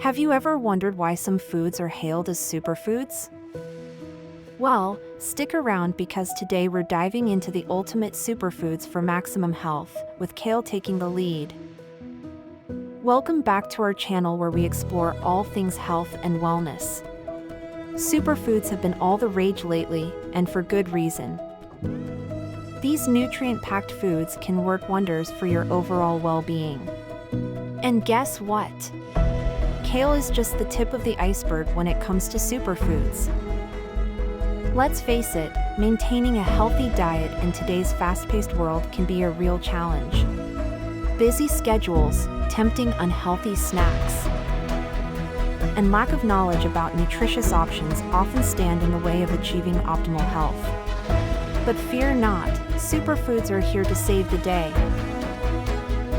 Have you ever wondered why some foods are hailed as superfoods? Well, stick around because today we're diving into the ultimate superfoods for maximum health, with kale taking the lead. Welcome back to our channel where we explore all things health and wellness. Superfoods have been all the rage lately, and for good reason. These nutrient-packed foods can work wonders for your overall well-being. And guess what? Kale is just the tip of the iceberg when it comes to superfoods. Let's face it, maintaining a healthy diet in today's fast-paced world can be a real challenge. Busy schedules, tempting unhealthy snacks, and lack of knowledge about nutritious options often stand in the way of achieving optimal health. But fear not, superfoods are here to save the day.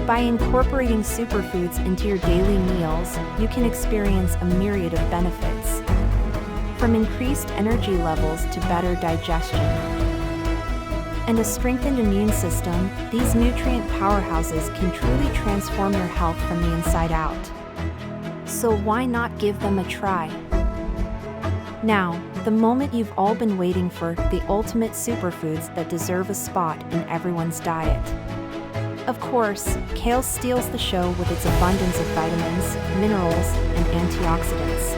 By incorporating superfoods into your daily meals, you can experience a myriad of benefits. From increased energy levels to better digestion and a strengthened immune system, these nutrient powerhouses can truly transform your health from the inside out. So why not give them a try? Now, the moment you've all been waiting for, the ultimate superfoods that deserve a spot in everyone's diet. Of course, kale steals the show with its abundance of vitamins, minerals, and antioxidants.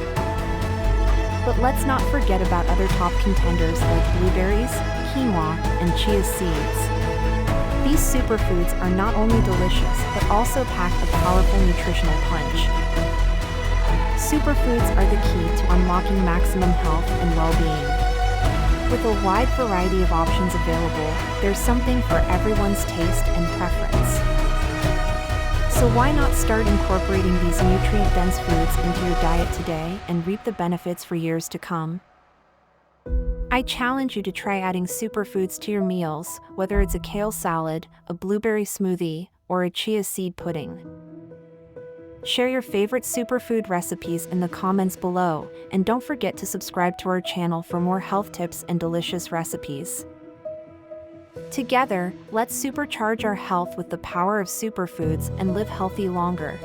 But let's not forget about other top contenders like blueberries, quinoa, and chia seeds. These superfoods are not only delicious but also pack a powerful nutritional punch. Superfoods are the key to unlocking maximum health and well-being. With a wide variety of options available, there's something for everyone's taste and preference. So why not start incorporating these nutrient-dense foods into your diet today and reap the benefits for years to come? I challenge you to try adding superfoods to your meals, whether it's a kale salad, a blueberry smoothie, or a chia seed pudding. Share your favorite superfood recipes in the comments below, and don't forget to subscribe to our channel for more health tips and delicious recipes. Together, let's supercharge our health with the power of superfoods and live healthy longer.